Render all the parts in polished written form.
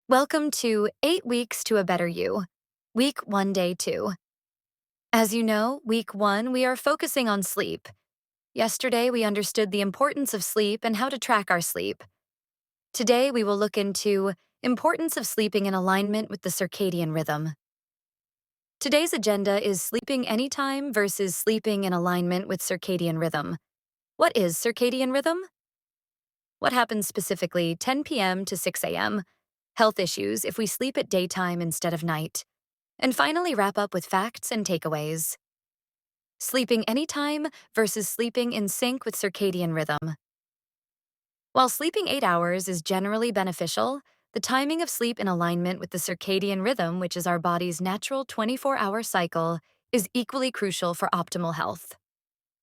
Welcome to 8 Weeks to a Better You, Week 1, Day 2. As you know, Week 1, we are focusing on sleep. Yesterday, we understood the importance of sleep and how to track our sleep. Today, we will look into importance of sleeping in alignment with the circadian rhythm. Today's agenda is sleeping anytime versus sleeping in alignment with circadian rhythm. What is circadian rhythm? What happens specifically 10 p.m. to 6 a.m.? Health issues if we sleep at daytime instead of night. And finally, wrap up with facts and takeaways. Sleeping anytime versus sleeping in sync with circadian rhythm. While sleeping 8 hours is generally beneficial, the timing of sleep in alignment with the circadian rhythm, which is our body's natural 24-hour cycle, is equally crucial for optimal health.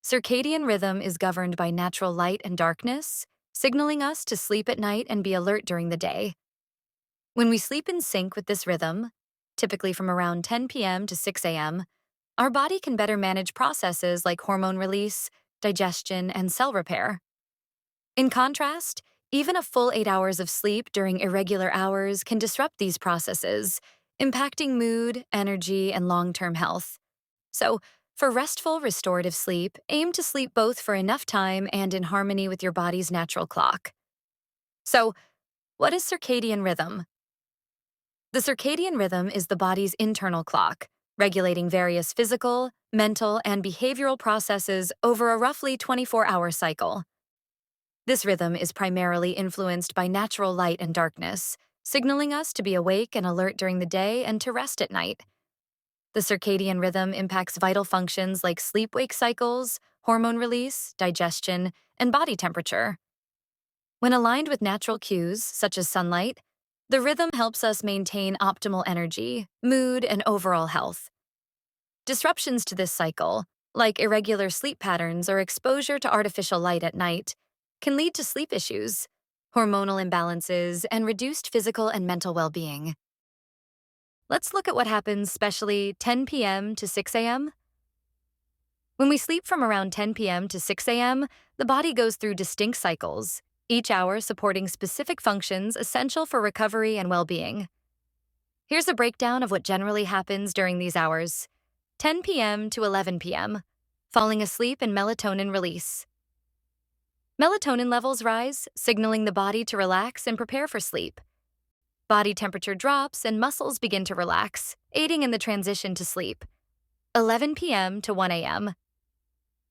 Circadian rhythm is governed by natural light and darkness, signaling us to sleep at night and be alert during the day. When we sleep in sync with this rhythm, typically from around 10 p.m. to 6 a.m., our body can better manage processes like hormone release, digestion, and cell repair. In contrast, even a full 8 hours of sleep during irregular hours can disrupt these processes, impacting mood, energy, and long-term health. So, for restful, restorative sleep, aim to sleep both for enough time and in harmony with your body's natural clock. So, what is circadian rhythm? The circadian rhythm is the body's internal clock, regulating various physical, mental, and behavioral processes over a roughly 24-hour cycle. This rhythm is primarily influenced by natural light and darkness, signaling us to be awake and alert during the day and to rest at night. The circadian rhythm impacts vital functions like sleep-wake cycles, hormone release, digestion, and body temperature. When aligned with natural cues, such as sunlight, the rhythm helps us maintain optimal energy, mood, and overall health. Disruptions to this cycle, like irregular sleep patterns or exposure to artificial light at night, can lead to sleep issues, hormonal imbalances, and reduced physical and mental well-being. Let's look at what happens especially 10 p.m. to 6 a.m. When we sleep from around 10 p.m. to 6 a.m., the body goes through distinct cycles, each hour supporting specific functions essential for recovery and well-being. Here's a breakdown of what generally happens during these hours. 10 p.m. to 11 p.m., falling asleep and melatonin release. Melatonin levels rise, signaling the body to relax and prepare for sleep. Body temperature drops and muscles begin to relax, aiding in the transition to sleep. 11 p.m. to 1 a.m.,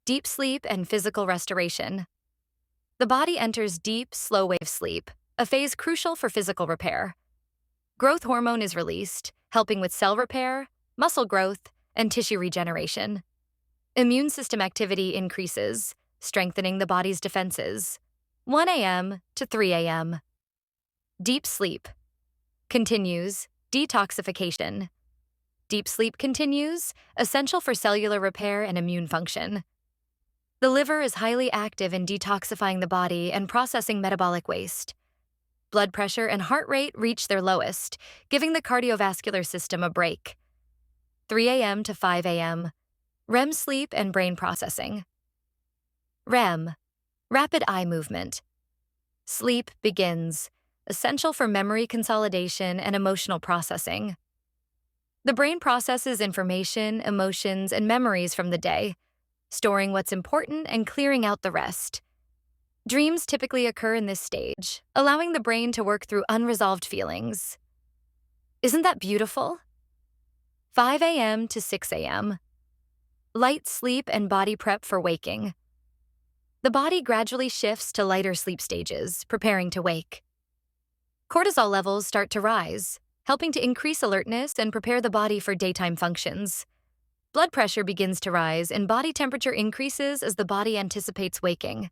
deep sleep and physical restoration. The body enters deep, slow-wave sleep, a phase crucial for physical repair. Growth hormone is released, helping with cell repair, muscle growth, and tissue regeneration. Immune system activity increases, strengthening the body's defenses. 1 a.m. to 3 a.m. Deep sleep continues, detoxification. Deep sleep continues, essential for cellular repair and immune function. The liver is highly active in detoxifying the body and processing metabolic waste. Blood pressure and heart rate reach their lowest, giving the cardiovascular system a break. 3 a.m. to 5 a.m., REM sleep and brain processing. REM, rapid eye movement. Sleep begins, essential for memory consolidation and emotional processing. The brain processes information, emotions, and memories from the day, storing what's important and clearing out the rest. Dreams typically occur in this stage, allowing the brain to work through unresolved feelings. Isn't that beautiful? 5 a.m. to 6 a.m. Light sleep and body prep for waking. The body gradually shifts to lighter sleep stages, preparing to wake. Cortisol levels start to rise, helping to increase alertness and prepare the body for daytime functions. Blood pressure begins to rise and body temperature increases as the body anticipates waking.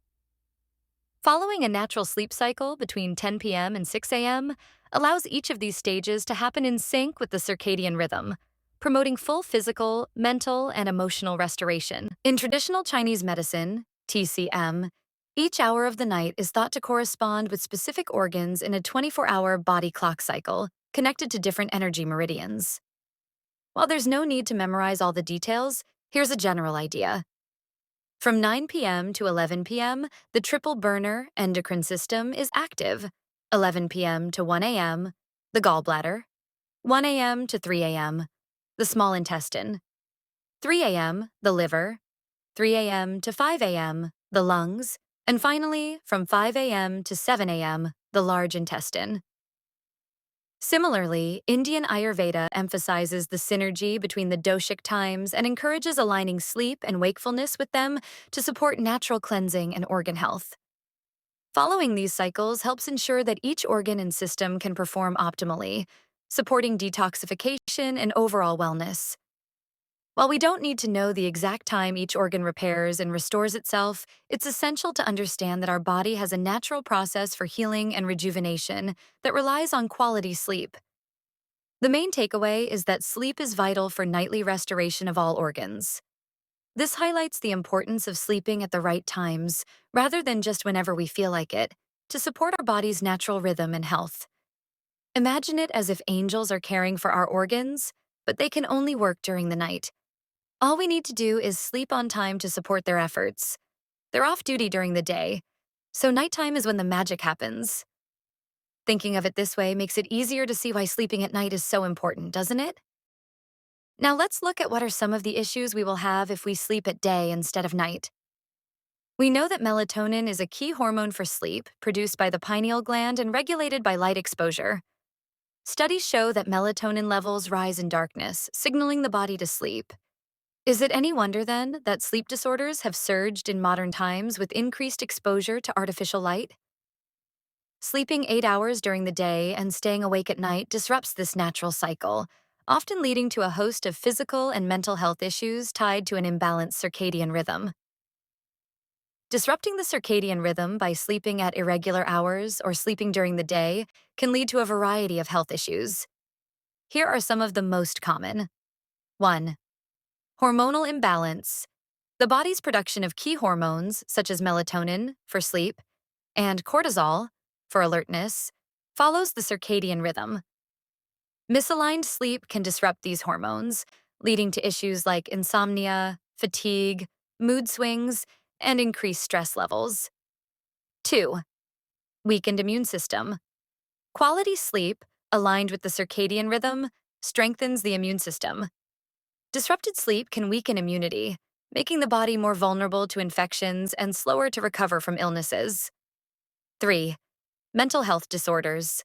Following a natural sleep cycle between 10 p.m. and 6 a.m. allows each of these stages to happen in sync with the circadian rhythm, promoting full physical, mental, and emotional restoration. In traditional Chinese medicine, TCM, each hour of the night is thought to correspond with specific organs in a 24-hour body clock cycle connected to different energy meridians. While there's no need to memorize all the details, here's a general idea. From 9 p.m. to 11 p.m., the triple burner endocrine system is active. 11 p.m. to 1 a.m., the gallbladder; 1 a.m. to 3 a.m., the small intestine; 3 a.m., the liver; 3 a.m. to 5 a.m., the lungs; and finally, from 5 a.m. to 7 a.m., the large intestine. Similarly, Indian Ayurveda emphasizes the synergy between the doshic times and encourages aligning sleep and wakefulness with them to support natural cleansing and organ health. Following these cycles helps ensure that each organ and system can perform optimally, supporting detoxification and overall wellness. While we don't need to know the exact time each organ repairs and restores itself, it's essential to understand that our body has a natural process for healing and rejuvenation that relies on quality sleep. The main takeaway is that sleep is vital for nightly restoration of all organs. This highlights the importance of sleeping at the right times, rather than just whenever we feel like it, to support our body's natural rhythm and health. Imagine it as if angels are caring for our organs, but they can only work during the night. All we need to do is sleep on time to support their efforts. They're off duty during the day, so nighttime is when the magic happens. Thinking of it this way makes it easier to see why sleeping at night is so important, doesn't it? Now let's look at what are some of the issues we will have if we sleep at day instead of night. We know that melatonin is a key hormone for sleep, produced by the pineal gland and regulated by light exposure. Studies show that melatonin levels rise in darkness, signaling the body to sleep. Is it any wonder, then, that sleep disorders have surged in modern times with increased exposure to artificial light? Sleeping 8 hours during the day and staying awake at night disrupts this natural cycle, often leading to a host of physical and mental health issues tied to an imbalanced circadian rhythm. Disrupting the circadian rhythm by sleeping at irregular hours or sleeping during the day can lead to a variety of health issues. Here are some of the most common. 1. Hormonal imbalance. The body's production of key hormones, such as melatonin, for sleep, and cortisol, for alertness, follows the circadian rhythm. Misaligned sleep can disrupt these hormones, leading to issues like insomnia, fatigue, mood swings, and increased stress levels. 2. Weakened immune system. Quality sleep, aligned with the circadian rhythm, strengthens the immune system. Disrupted sleep can weaken immunity, making the body more vulnerable to infections and slower to recover from illnesses. 3. Mental health disorders.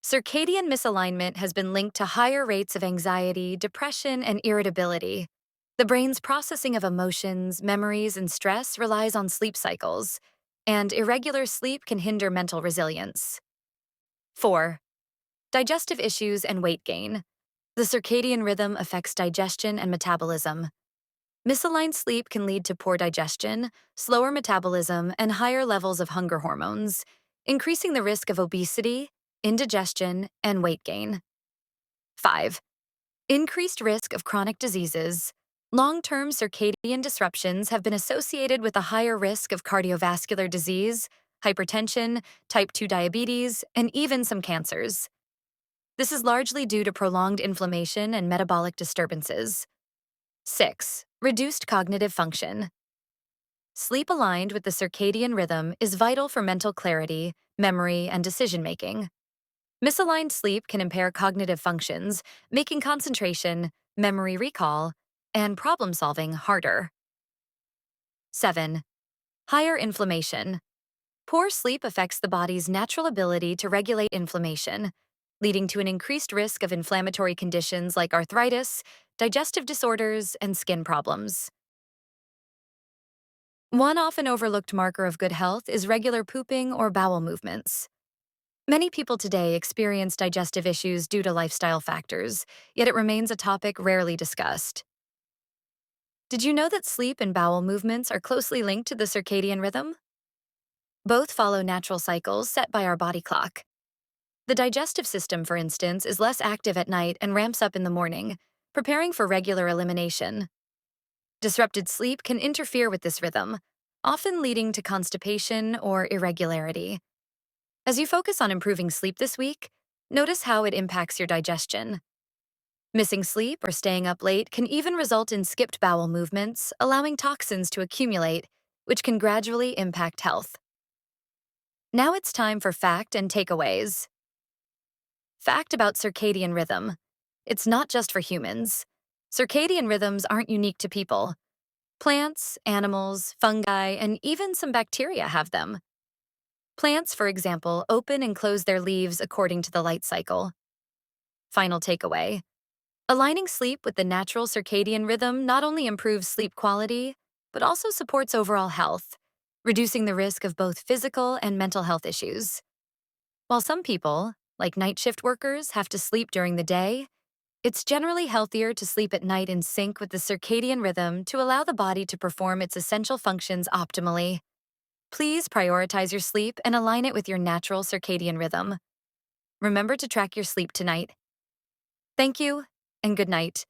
Circadian misalignment has been linked to higher rates of anxiety, depression, and irritability. The brain's processing of emotions, memories, and stress relies on sleep cycles, and irregular sleep can hinder mental resilience. 4. Digestive issues and weight gain. The circadian rhythm affects digestion and metabolism. Misaligned sleep can lead to poor digestion, slower metabolism, and higher levels of hunger hormones, increasing the risk of obesity, indigestion, and weight gain. 5. Increased risk of chronic diseases. Long-term circadian disruptions have been associated with a higher risk of cardiovascular disease, hypertension, type 2 diabetes, and even some cancers. This is largely due to prolonged inflammation and metabolic disturbances. 6. Reduced cognitive function. Sleep aligned with the circadian rhythm is vital for mental clarity, memory, and decision-making. Misaligned sleep can impair cognitive functions, making concentration, memory recall, and problem-solving harder. 7. Higher inflammation. Poor sleep affects the body's natural ability to regulate inflammation, leading to an increased risk of inflammatory conditions like arthritis, digestive disorders, and skin problems. One often overlooked marker of good health is regular pooping or bowel movements. Many people today experience digestive issues due to lifestyle factors, yet it remains a topic rarely discussed. Did you know that sleep and bowel movements are closely linked to the circadian rhythm? Both follow natural cycles set by our body clock. The digestive system, for instance, is less active at night and ramps up in the morning, preparing for regular elimination. Disrupted sleep can interfere with this rhythm, often leading to constipation or irregularity. As you focus on improving sleep this week, notice how it impacts your digestion. Missing sleep or staying up late can even result in skipped bowel movements, allowing toxins to accumulate, which can gradually impact health. Now it's time for fact and takeaways. Fact about circadian rhythm. It's not just for humans. Circadian rhythms aren't unique to people. Plants, animals, fungi, and even some bacteria have them. Plants, for example, open and close their leaves according to the light cycle. Final takeaway. Aligning sleep with the natural circadian rhythm not only improves sleep quality, but also supports overall health, reducing the risk of both physical and mental health issues. While some people, like night shift workers, have to sleep during the day, it's generally healthier to sleep at night in sync with the circadian rhythm to allow the body to perform its essential functions optimally. Please prioritize your sleep and align it with your natural circadian rhythm. Remember to track your sleep tonight. Thank you, and good night.